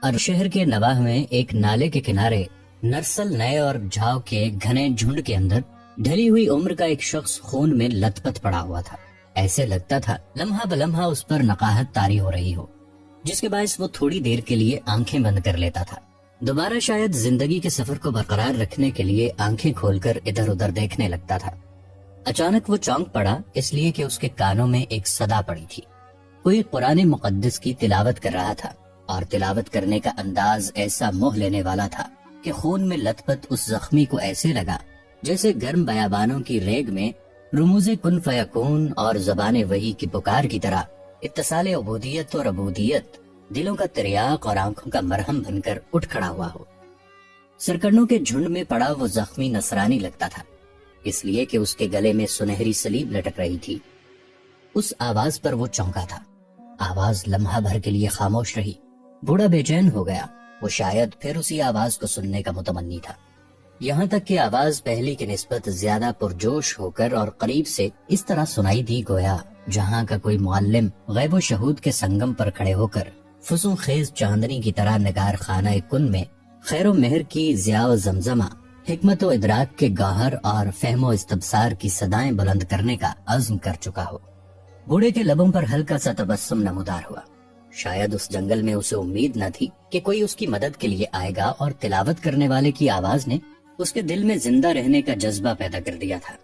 اور شہر کے نواح میں ایک نالے کے کنارے نرسل نئے اور جھاؤ کے گھنے جھنڈ کے اندر ڈھلی ہوئی عمر کا ایک شخص خون میں لت پت پڑا ہوا تھا۔ ایسے لگتا تھا لمحہ بلمحہ اس پر نقاہت طاری ہو رہی ہو، جس کے باعث وہ تھوڑی دیر کے لیے آنکھیں بند کر لیتا تھا، دوبارہ شاید زندگی کے سفر کو برقرار رکھنے کے لیے آنکھیں کھول کر ادھر ادھر دیکھنے لگتا تھا۔ اچانک وہ چونک پڑا، اس لیے کہ اس کے کانوں میں ایک صدا پڑی تھی۔ کوئی قرآن مقدس کی تلاوت کر رہا تھا، اور تلاوت کرنے کا انداز ایسا موہ لینے والا تھا کہ خون میں لت پت اس زخمی کو ایسے لگا جیسے گرم بیابانوں کی ریگ میں رموز کن فیکون اور زبان وحی کی پکار کی طرح اتصال عبودیت اور عبودیت دلوں کا تریاق اور آنکھوں کا مرہم بن کر اٹھ کھڑا ہوا ہو۔ سرکڑوں کے جھنڈ میں پڑا وہ زخمی نصرانی لگتا تھا، اس لیے کہ اس کے گلے میں سنہری سلیب لٹک رہی تھی۔ اس آواز پر وہ چونکا تھا۔ آواز لمحہ بھر کے لیے خاموش رہی۔ بوڑھا بے چین ہو گیا، وہ شاید پھر اسی آواز کو سننے کا متمنی تھا، یہاں تک کہ آواز پہلی کی نسبت زیادہ پرجوش ہو کر اور قریب سے اس طرح سنائی دی گویا جہاں کا کوئی معلم غیب و شہود کے سنگم پر کھڑے ہو کر فسوں خیز چاندنی کی طرح نگار خانہ کن میں خیر و مہر کی ضیاء و زمزمہ، حکمت و ادراک کے گوہر اور فہم و استبصار کی صدائیں بلند کرنے کا عزم کر چکا ہو۔ بوڑھے کے لبوں پر ہلکا سا تبسم نمودار ہوا۔ شاید اس جنگل میں اسے امید نہ تھی کہ کوئی اس کی مدد کے لیے آئے گا، اور تلاوت کرنے والے کی آواز نے اس کے دل میں زندہ رہنے کا جذبہ پیدا کر دیا تھا۔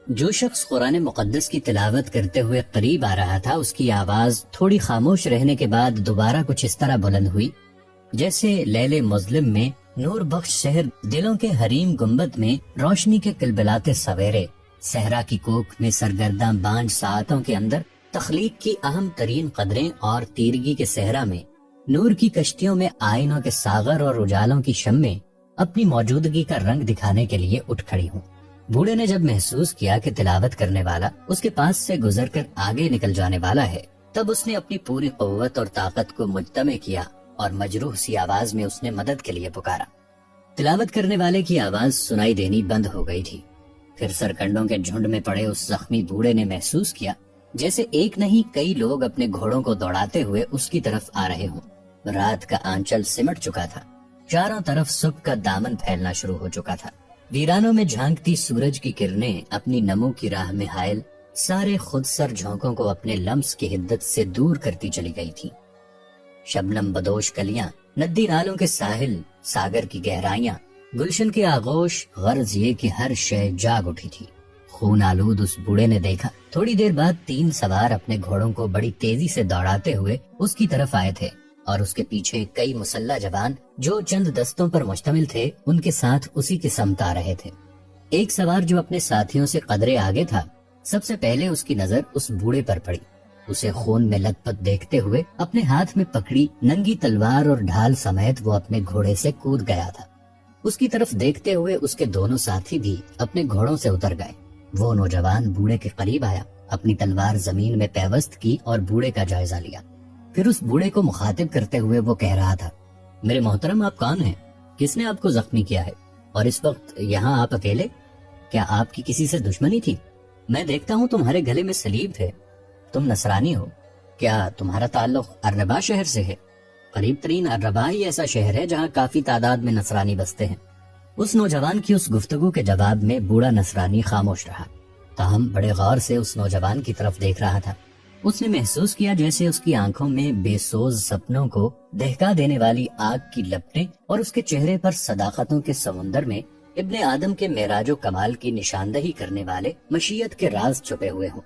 جو شخص قرآن مقدس کی تلاوت کرتے ہوئے قریب آ رہا تھا، اس کی آواز تھوڑی خاموش رہنے کے بعد دوبارہ کچھ اس طرح بلند ہوئی جیسے لیل مظلم میں نور بخش شہر، دلوں کے حریم گنبد میں روشنی کے کلبلاتے سویرے، صحرا کی کوکھ میں سرگرداں بانج ساعتوں کے اندر تخلیق کی اہم ترین قدریں، اور تیرگی کے صحرا میں نور کی کشتیوں میں آئینوں کے ساغر اور اجالوں کی شمیں اپنی موجودگی کا رنگ دکھانے کے لیے اٹھ کھڑی ہوں۔ بوڑھے نے جب محسوس کیا کہ تلاوت کرنے والا اس کے پاس سے گزر کر آگے نکل جانے والا ہے، تب اس نے اپنی پوری قوت اور طاقت کو مجتمع کیا اور مجروح سی آواز میں اس نے مدد کے لیے پکارا۔ تلاوت کرنے والے کی آواز سنائی دینی بند ہو گئی تھی۔ پھر سرکنڈوں کے جھنڈ میں پڑے اس زخمی بوڑھے نے محسوس کیا جیسے ایک نہیں کئی لوگ اپنے گھوڑوں کو دوڑاتے ہوئے اس کی طرف آ رہے ہوں۔ رات کا آنچل سمٹ چکا تھا، چاروں طرف صبح کا دامن پھیلنا شروع ہو چکا تھا۔ ویرانوں میں جھانکتی سورج کی کرنیں اپنی نمو کی راہ میں حائل سارے خود سر جھونکوں کو اپنے لمس کی حدت سے دور کرتی چلی گئی تھی۔ شبنم بدوش کلیاں، ندی نالوں کے ساحل، ساگر کی گہرائیاں، گلشن کے آغوش، غرض یہ کہ ہر شے جاگ اٹھی تھی۔ خون آلود اس بوڑھے نے دیکھا تھوڑی دیر بعد 3 سوار اپنے گھوڑوں کو بڑی تیزی سے دوڑاتے ہوئے اس کی طرف آئے تھے، اور اس کے پیچھے کئی مسلح جوان جو چند دستوں پر مشتمل تھے ان کے ساتھ اسی کی سمت آ رہے تھے۔ ایک سوار جو اپنے ساتھیوں سے قدرے آگے تھا، سب سے پہلے اس کی نظر اس بوڑھے پر پڑی۔ اسے خون میں لت پت دیکھتے ہوئے اپنے ہاتھ میں پکڑی ننگی تلوار اور ڈھال سمیت وہ اپنے گھوڑے سے کود گیا تھا۔ اس کی طرف دیکھتے ہوئے اس کے دونوں ساتھی بھی اپنے گھوڑوں سے اتر گئے۔ وہ نوجوان بوڑھے کے قریب آیا، اپنی تلوار زمین میں پیوست کی اور بوڑھے کا جائزہ لیا۔ پھر اس بوڑھے کو مخاطب کرتے ہوئے وہ کہہ رہا تھا، میرے محترم، آپ کون ہیں؟ کس نے آپ کو زخمی کیا ہے؟ اور اس وقت یہاں آپ اکیلے؟ کیا آپ کی کسی سے دشمنی تھی؟ میں دیکھتا ہوں تمہارے گلے میں سلیب ہے، تم نصرانی ہو۔ کیا تمہارا تعلق اربا شہر سے ہے؟ قریب ترین اربا ہی ایسا شہر ہے جہاں کافی تعداد میں نصرانی بستے ہیں۔ اس نوجوان کی اس گفتگو کے جواب میں بوڑھا نصرانی خاموش رہا، تاہم بڑے غور سے اس نوجوان کی طرف دیکھ رہا تھا۔ اس نے محسوس کیا جیسے اس کی آنکھوں میں بے سوز سپنوں کو دہکا دینے والی آگ کی لپٹیں، اور اس کے چہرے پر صداقتوں کے سمندر میں ابن آدم کے معراج و کمال کی نشاندہی کرنے والے مشیت کے راز چھپے ہوئے ہوں۔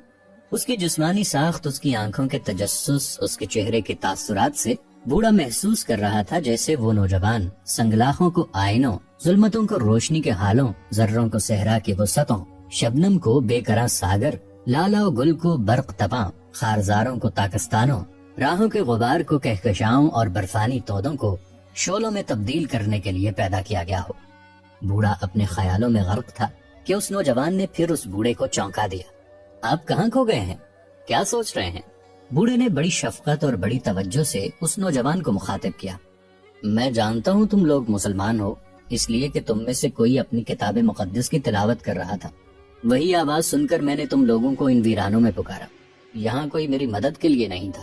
اس کی جسمانی ساخت، اس کی آنکھوں کے تجسس، اس کے چہرے کے تاثرات سے بوڑھا محسوس کر رہا تھا جیسے وہ نوجوان سنگلاخوں کو آئینوں، ظلمتوں کو روشنی کے حالوں، ذروں کو صحرا کی وسعتوں، شبنم کو بے کراں ساگر، لالا و گل کو برق تپاں، خارزاروں کو تاکستانوں، راہوں کے غبار کو کہکشاؤں، اور برفانی تودوں کو شعلوں میں تبدیل کرنے کے لیے پیدا کیا گیا ہو۔ بوڑھا اپنے خیالوں میں غرق تھا کہ اس نوجوان نے پھر اس بوڑھے کو چونکا دیا۔ آپ کہاں کھو گئے ہیں؟ کیا سوچ رہے ہیں؟ بوڑھے نے بڑی شفقت اور بڑی توجہ سے اس نوجوان کو مخاطب کیا۔ میں جانتا ہوں تم لوگ مسلمان ہو، اس لیے کہ تم میں سے کوئی اپنی کتاب مقدس کی تلاوت کر رہا تھا۔ وہی آواز سن کر میں نے تم لوگوں کو ان ویرانوں میں پکارا۔ یہاں کوئی میری مدد کے لیے نہیں تھا،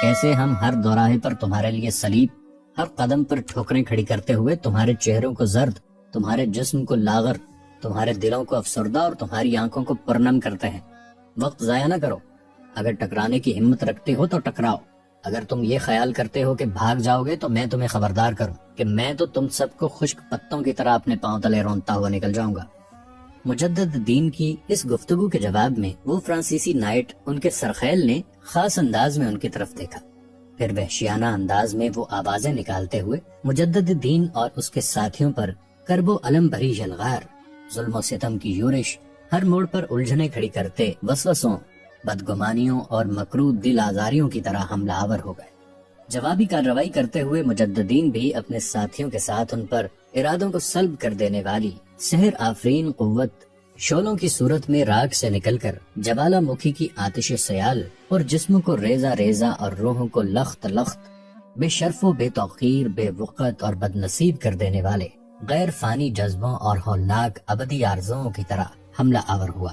کیسے ہم ہر دوراہے پر تمہارے لیے صلیب، ہر قدم پر ٹھوکریں کھڑی کرتے ہوئے تمہارے چہروں کو زرد، تمہارے جسم کو لاغر، تمہارے دلوں کو افسردہ اور تمہاری آنکھوں کو پرنم کرتے ہیں۔ وقت ضائع نہ کرو، اگر ٹکرانے کی ہمت رکھتے ہو تو ٹکراؤ، اگر تم یہ خیال کرتے ہو کہ بھاگ جاؤ گے تو میں تمہیں خبردار کروں کہ میں تو تم سب کو خشک پتوں کی طرح اپنے پاؤں تلے رونتا ہوا نکل جاؤں گا۔ مجدد دین کی اس گفتگو کے جواب میں وہ فرانسیسی نائٹ ان کے سرخیل نے خاص انداز میں ان کی طرف دیکھا، پھر وحشیانہ انداز میں وہ آوازیں نکالتے ہوئے مجدد دین اور اس کے ساتھیوں پر کرب و علم بھری یلغار، ظلم و ستم کی یورش، ہر موڑ پر الجھنیں کھڑی کرتے وسوسوں، بدگمانیوں اور مکروہ دل آزاریوں کی طرح حملہ آور ہو گئے۔ جوابی کارروائی کرتے ہوئے مجددین بھی اپنے ساتھیوں کے ساتھ ان پر ارادوں کو سلب کر دینے والی سحر آفرین قوت شعلوں کی صورت میں راگ سے نکل کر جوالا مکھی کی آتش سیال اور جسموں کو ریزہ ریزہ اور روحوں کو لخت لخت بے شرف و بے توقیر، بے وقت اور بد نصیب کر دینے والے غیر فانی جذبوں اور ہولناک ابدی آرزوؤں کی طرح حملہ آور ہوا۔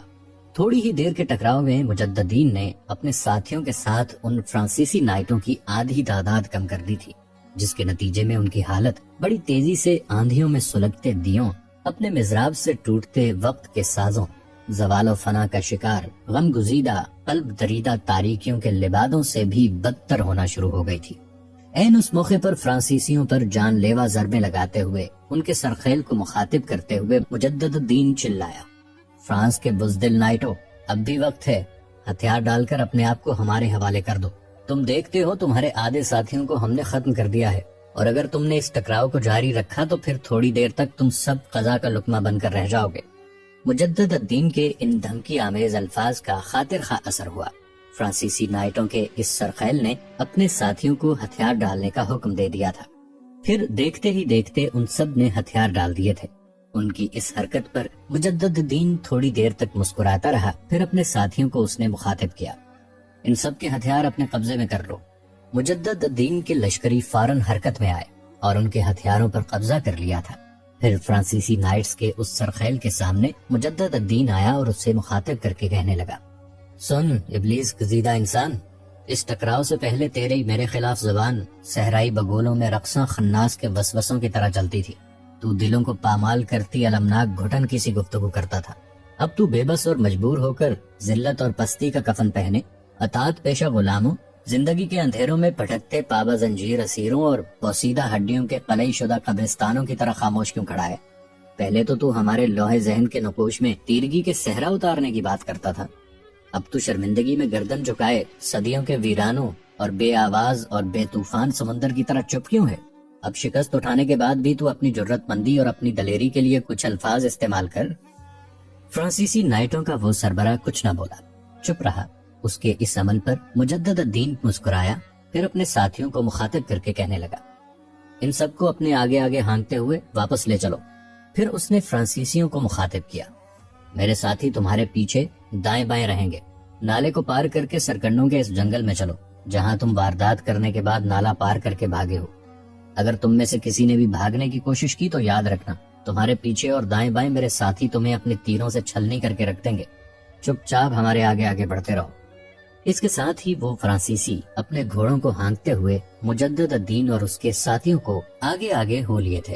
تھوڑی ہی دیر کے ٹکراؤ میں مجددین نے اپنے ساتھیوں کے ساتھ ان فرانسیسی نائٹوں کی آدھی تعداد کم کر دی تھی، جس کے نتیجے میں ان کی حالت بڑی تیزی سے آندھیوں میں سلگتے دیوں، اپنے مزراب سے ٹوٹتے وقت کے سازوں، زوال و فنا کا شکار، غم گزیدہ قلب دریدہ تاریکیوں کے لبادوں سے بھی بدتر ہونا شروع ہو گئی تھی۔ عین اس موقع پر فرانسیسیوں پر جان لیوا ضربیں لگاتے ہوئے ان کے سرخیل کو مخاطب کرتے ہوئے مجدد دین چلایا، فرانس کے بزدل نائٹوں، اب بھی وقت ہے، ہتھیار ڈال کر اپنے آپ کو ہمارے حوالے کر دو۔ تم دیکھتے ہو تمہارے آدھے ساتھیوں کو ہم نے ختم کر دیا ہے، اور اگر تم نے اس ٹکراؤ کو جاری رکھا تو پھر تھوڑی دیر تک تم سب قضا کا لقمہ بن کر رہ جاؤ گے۔ مجدد الدین کے ان دھمکی آمیز الفاظ کا خاطر خواہ اثر ہوا۔ فرانسیسی نائٹوں کے اس سرخیل نے اپنے ساتھیوں کو ہتھیار ڈالنے کا حکم دے دیا تھا، پھر دیکھتے ہی دیکھتے ان سب نے ہتھیار ڈال دیے تھے۔ ان کی اس حرکت پر مجدد دین تھوڑی دیر تک مسکراتا رہا، پھر اپنے ساتھیوں کو اس نے مخاطب کیا، ان سب کے ہتھیار اپنے قبضے میں کر لو۔ مجدد دین کے لشکری فوراً حرکت میں آئے اور ان کے ہتھیاروں پر قبضہ کر لیا تھا۔ پھر فرانسیسی نائٹس کے اس سرخیل کے سامنے مجدد الدین آیا اور اس سے مخاطب کر کے کہنے لگا، سن ابلیس گزیدہ انسان، اس ٹکراؤ سے پہلے تیرے میرے خلاف زبان صحرائی بگولوں میں رقصاں خناس کے وسوسوں کی طرح چلتی تھی۔ تو دلوں کو پامال کرتی المناک گھٹن کی سی گفتگو کرتا تھا۔ اب تو بے بس اور مجبور ہو کر ذلت اور پستی کا کفن پہنے اطاعت پیشہ غلاموں، زندگی کے اندھیروں میں پھٹکتے پابا زنجیر اسیروں اور پوسیدہ ہڈیوں کے قلعی شدہ قبرستانوں کی طرح خاموش کیوں کھڑا ہے؟ پہلے تو ہمارے لوہے ذہن کے نقوش میں تیرگی کے صحرا اتارنے کی بات کرتا تھا، اب تو شرمندگی میں گردن جھکائے صدیوں کے ویرانوں اور بے آواز اور بے طوفان سمندر کی طرح چپ کیوں ہے؟ اب شکست اٹھانے کے بعد بھی تو اپنی جرت مندی اور اپنی دلیری کے لیے کچھ الفاظ استعمال کر۔ فرانسیسی نائٹوں کا وہ سربراہ کچھ نہ بولا، چپ رہا۔ اس کے اس عمل پر مجدد الدین مسکرایا، پھر اپنے ساتھیوں کو مخاطب کر کے کہنے لگا، ان سب کو اپنے آگے آگے ہانکتے ہوئے واپس لے چلو۔ پھر اس نے فرانسیسیوں کو مخاطب کیا، میرے ساتھی تمہارے پیچھے دائیں بائیں رہیں گے، نالے کو پار کر کے سرکنڈوں کے اس جنگل میں چلو جہاں تم واردات کرنے کے بعد نالا پار کر کے بھاگے ہو۔ اگر تم میں سے کسی نے بھی بھاگنے کی کوشش کی تو یاد رکھنا، تمہارے پیچھے اور دائیں بائیں میرے ساتھی تمہیں اپنے تیروں سے چھلنی کر کے رکھ دیں گے، چپ چاپ ہمارے آگے آگے بڑھتے رہو۔ اس کے ساتھ ہی وہ فرانسیسی اپنے گھوڑوں کو ہانکتے ہوئے مجدد الدین اور اس کے ساتھیوں کو آگے آگے ہو لیے تھے۔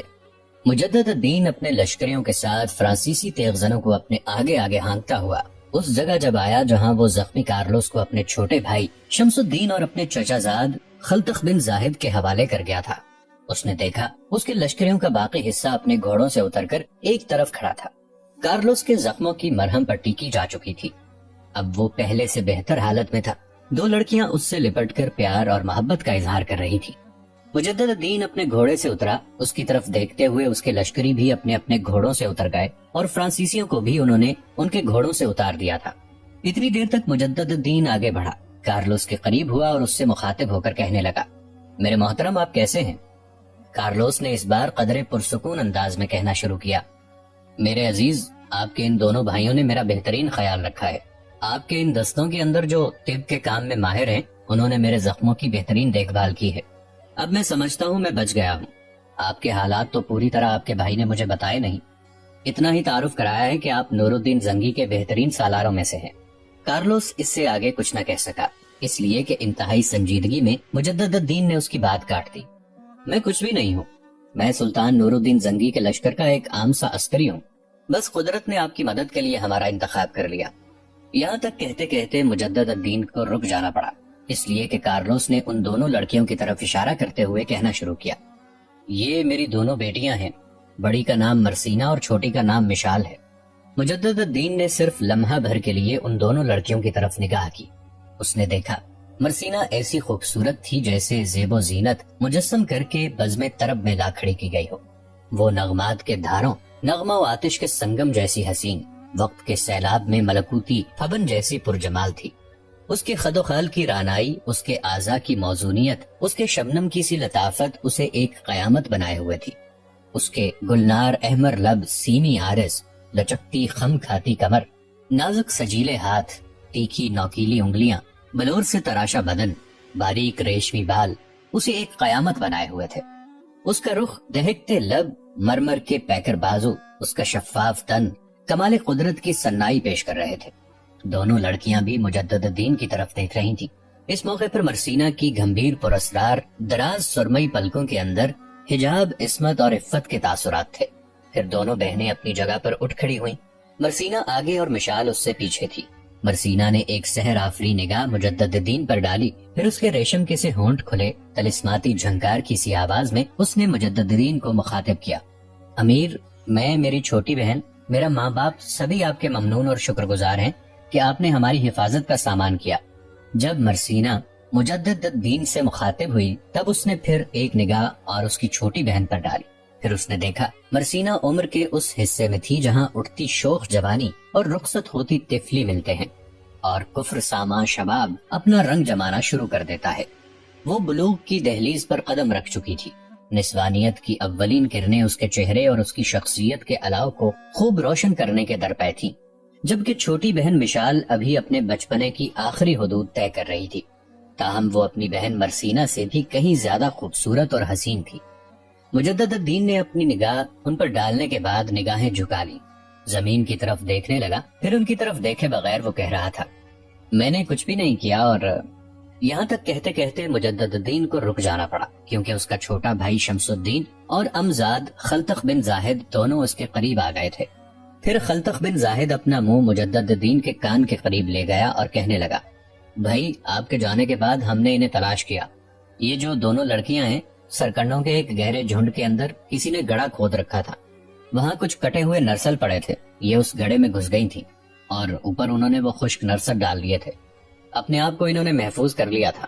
مجدد الدین اپنے لشکریوں کے ساتھ فرانسیسی تیغزنوں کو اپنے آگے آگے ہانکتا ہوا اس جگہ جب آیا جہاں وہ زخمی کارلوس کو اپنے چھوٹے بھائی شمس الدین اور اپنے چچا زاد خلتخ بن زاہد کے حوالے کر گیا تھا۔ اس نے دیکھا اس کے لشکریوں کا باقی حصہ اپنے گھوڑوں سے اتر کر ایک طرف کھڑا تھا۔ کارلوس کے زخموں کی مرہم پٹی کی جا چکی تھی، اب وہ پہلے سے بہتر حالت میں تھا۔ دو لڑکیاں اس سے لپٹ کر پیار اور محبت کا اظہار کر رہی تھی۔ مجدد الدین اپنے گھوڑے سے اترا، اس کی طرف دیکھتے ہوئے اس کے لشکری بھی اپنے اپنے گھوڑوں سے اتر گئے اور فرانسیسیوں کو بھی انہوں نے ان کے گھوڑوں سے اتار دیا تھا۔ اتنی دیر تک مجدد الدین آگے بڑھا، کارلوس کے قریب ہوا اور اس سے مخاطب ہو کر کہنے لگا، میرے محترم آپ کیسے ہیں؟ کارلوس نے اس بار قدرے پرسکون انداز میں کہنا شروع کیا، میرے عزیز، آپ کے ان دونوں بھائیوں نے میرا بہترین خیال رکھا ہے۔ آپ کے ان دستوں کے اندر جو طب کے کام میں ماہر ہیں، انہوں نے میرے زخموں کی بہترین دیکھ بھال کی ہے۔ اب میں سمجھتا ہوں میں بچ گیا ہوں۔ آپ کے حالات تو پوری طرح آپ کے بھائی نے مجھے بتائے نہیں، اتنا ہی تعارف کرایا ہے کہ آپ نور الدین زنگی کے بہترین سالاروں میں سے ہیں۔ کارلوس اس سے آگے کچھ نہ کہہ سکا، اس لیے کہ انتہائی سنجیدگی میں مجدد الدین نے اس کی بات کاٹ دی۔ میں کچھ بھی نہیں ہوں، میں سلطان نور الدین زنگی کے لشکر کا ایک عام سا عسکری ہوں، بس قدرت نے آپ کی مدد کے لیے ہمارا انتخاب کر لیا۔ یہاں تک کہتے کہتے مجدد الدین کو رک جانا پڑا، اس لیے کہ کارلوس نے ان دونوں لڑکیوں کی طرف اشارہ کرتے ہوئے کہنا شروع کیا، یہ میری دونوں بیٹیاں ہیں، بڑی کا نام مرسینہ اور چھوٹی کا نام مشال ہے۔ مجدد الدین نے صرف لمحہ بھر کے لیے ان دونوں لڑکیوں کی طرف نگاہ کی۔ اس نے دیکھا مرسینہ ایسی خوبصورت تھی جیسے زیب و زینت مجسم کر کے بزم طرب میں لا کھڑی کی گئی ہو۔ وہ نغمات کے دھاروں، نغمہ و آتش کے سنگم جیسی حسین، وقت کے سیلاب میں ملکوتی پھبن جیسی پرجمال تھی۔ اس کے خد و خال کی رانائی، اس کے اعضاء کی موزونیت، اس کے شبنم کی سی لطافت اسے ایک قیامت بنائے ہوئے تھی۔ اس کے گلنار احمر لب، سیمی آرز، لچکتی خم کھاتی کمر، نازک سجیلے ہاتھ، تیکھی نوکیلی انگلیاں، بلور سے تراشا بدن، باریک ریشمی بال اسے ایک قیامت بنائے ہوئے تھے۔ اس کا رخ، دہکتے لب، مرمر کے پیکر بازو، اس کا شفاف تن کمال قدرت کی سنائی پیش کر رہے تھے۔ دونوں لڑکیاں بھی مجدد الدین کی طرف دیکھ رہی تھیں۔ اس موقع پر مرسینہ کی گھمبیر پراسرار دراز سرمئی پلکوں کے اندر حجاب، عصمت اور عفت کے تاثرات تھے۔ پھر دونوں بہنیں اپنی جگہ پر اٹھ کھڑی ہوئیں۔ مرسینہ آگے اور مشال اس سے پیچھے تھی۔ مرسینہ نے ایک سحر آفری نگاہ مجدد الدین پر ڈالی، پھر اس کے ریشم کے سے ہونٹ کھلے، تلسماتی جھنکار کی سی آواز میں اس نے مجدد الدین کو مخاطب کیا، امیر، میں، میری چھوٹی بہن، میرا ماں باپ سبھی آپ کے ممنون اور شکر گزار ہیں کہ آپ نے ہماری حفاظت کا سامان کیا۔ جب مرسینہ مجدد الدین سے مخاطب ہوئی تب اس نے پھر ایک نگاہ اور اس کی چھوٹی بہن پر ڈالی۔ پھر اس نے دیکھا مرسینہ عمر کے اس حصے میں تھی جہاں اٹھتی شوخ جوانی اور رخصت ہوتی طفلی ملتے ہیں اور کفر ساما شباب اپنا رنگ جمانا شروع کر دیتا ہے۔ وہ بلوغ کی دہلیز پر قدم رکھ چکی تھی۔ نسوانیت کی اولین کرنیں اس کے چہرے اور اس کی شخصیت کے علاو کو خوب روشن کرنے کے درپے تھی، جبکہ چھوٹی بہن مشال ابھی اپنے بچپنے کی آخری حدود طے کر رہی تھی۔ تاہم وہ اپنی بہن مرسینہ سے بھی کہیں زیادہ خوبصورت اور حسین تھی۔ مجدد الدین نے اپنی نگاہ ان پر ڈالنے کے بعد نگاہیں جھکا لی، زمین کی طرف دیکھنے لگا، پھر ان کی طرف دیکھے بغیر وہ کہہ رہا تھا، میں نے کچھ بھی نہیں کیا۔ اور یہاں تک کہتے کہتے مجدد الدین کو رک جانا پڑا، کیونکہ اس کا چھوٹا بھائی شمس الدین اور امزاد خلتخ بن زاہد دونوں اس کے قریب آ گئے تھے۔ پھر خلتخ بن زاہد اپنا منہ مجدد الدین کے کان کے قریب لے گیا اور کہنے لگا، بھائی، آپ کے جانے کے بعد ہم نے انہیں تلاش کیا۔ یہ جو دونوں لڑکیاں ہیں، سرکنڈوں کے ایک گہرے جھنڈ کے اندر کسی نے گڑھا کھود رکھا تھا، وہاں کچھ کٹے ہوئے نرسل پڑے تھے، یہ اس گڑھے میں گھس گئی تھیں اور اوپر انہوں نے وہ خشک نرسل ڈال دیے تھے۔ اپنے آپ کو انہوں نے محفوظ کر لیا تھا۔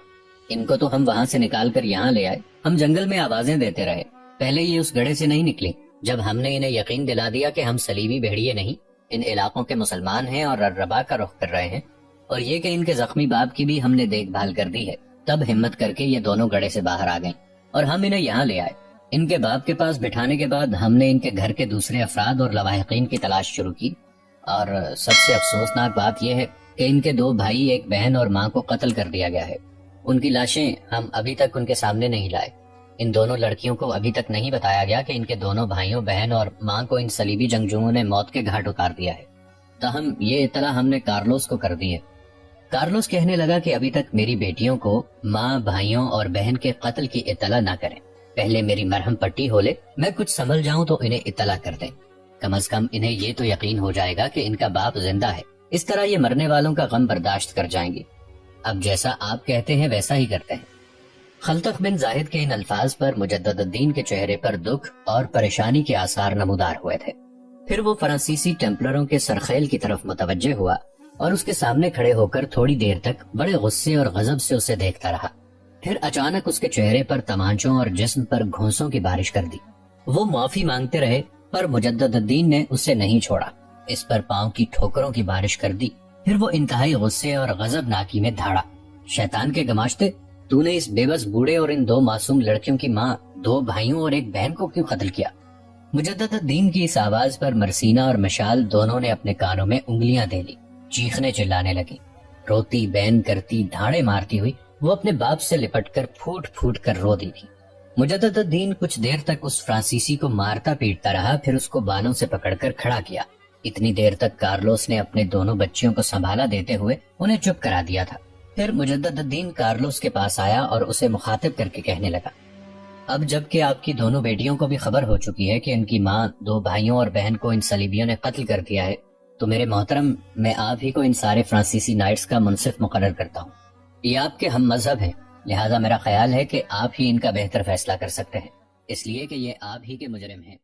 ان کو تو ہم وہاں سے نکال کر یہاں لے آئے، ہم جنگل میں آوازیں دیتے رہے، پہلے یہ اس گڑھے سے نہیں نکلی۔ جب ہم نے انہیں یقین دلا دیا کہ ہم صلیبی بھیڑیے نہیں، ان علاقوں کے مسلمان ہیں اور الربا کا رخ کر رہے ہیں، اور یہ کہ ان کے زخمی باپ کی بھی ہم نے دیکھ بھال کر دی ہے، تب ہمت کر کے یہ دونوں گڑھے سے باہر آ گئیں اور ہم انہیں یہاں لے آئے۔ ان کے باپ کے پاس بٹھانے کے بعد ہم نے ان کے گھر کے دوسرے افراد اور لواحقین کی تلاش شروع کی، اور سب سے افسوسناک بات یہ ہے کہ ان کے 2 بھائی، ایک بہن اور ماں کو قتل کر دیا گیا ہے۔ ان کی لاشیں ہم ابھی تک ان کے سامنے نہیں لائے۔ ان دونوں لڑکیوں کو ابھی تک نہیں بتایا گیا کہ ان کے دونوں بھائیوں، بہن اور ماں کو ان صلیبی جنگجوؤں نے موت کے گھاٹ اتار دیا ہے۔ تاہم یہ اطلاع ہم نے کارلوس کو کر دی ہے۔ کارلوس کہنے لگا کہ ابھی تک میری بیٹیوں کو ماں، بھائیوں اور بہن کے قتل کی اطلاع نہ کریں، پہلے میری مرہم پٹی ہو لے، میں کچھ سنبھل جاؤں تو انہیں اطلاع کر دیں، کم از کم انہیں یہ تو یقین ہو جائے گا کہ ان کا باپ زندہ ہے، اس طرح یہ مرنے والوں کا غم برداشت کر جائیں گے۔ اب جیسا آپ کہتے ہیں ویسا ہی کرتے ہیں۔ خلتخ بن زاہد کے ان الفاظ پر مجدد الدین کے چہرے پر دکھ اور پریشانی کے آثار نمودار ہوئے تھے۔ پھر وہ فرانسیسی ٹیمپلروں کے سرخیل کی طرف متوجہ ہوا اور اس کے سامنے کھڑے ہو کر تھوڑی دیر تک بڑے غصے اور غضب سے اسے دیکھتا رہا۔ پھر اچانک اس کے چہرے پر تمانچوں اور جسم پر گھونسوں کی بارش کر دی۔ وہ معافی مانگتے رہے پر مجدد الدین نے اسے نہیں چھوڑا، اس پر پاؤں کی ٹھوکروں کی بارش کر دی۔ پھر وہ انتہائی غصے اور غضب ناکی میں دھاڑا، شیطان کے گماشتے، تو نے اس بے بس بوڑھے اور ان 2 معصوم لڑکیوں کی ماں، 2 بھائیوں اور ایک بہن کو کیوں قتل کیا؟ مجدد الدین کی اس آواز پر مرسینہ اور مشال دونوں نے اپنے کانوں میں انگلیاں دے لی، چیخنے چلانے لگی۔ روتی بین کرتی، دھاڑے مارتی ہوئی وہ اپنے باپ سے لپٹ کر پھوٹ پھوٹ کر رو دی تھی۔ مجدد الدین کچھ دیر تک اس فرانسیسی کو مارتا پیٹتا رہا، پھر اس کو بالوں سے پکڑ کر کھڑا کیا۔ اتنی دیر تک کارلوس نے اپنے دونوں بچیوں کو سنبھالا دیتے ہوئے انہیں چپ کرا دیا تھا۔ پھر مجدد الدین کارلوس کے پاس آیا اور اسے مخاطب کر کے کہنے لگا، اب جب کہ آپ کی دونوں بیٹیوں کو بھی خبر ہو چکی ہے کہ ان کی ماں، 2 بھائیوں اور بہن کو ان صلیبیوں نے قتل کر دیا ہے، تو میرے محترم، میں آپ ہی کو ان سارے فرانسیسی نائٹس کا منصف مقرر کرتا ہوں۔ یہ آپ کے ہم مذہب ہیں، لہذا میرا خیال ہے کہ آپ ہی ان کا بہتر فیصلہ کر سکتے ہیں، اس لیے کہ یہ آپ ہی کے مجرم ہیں۔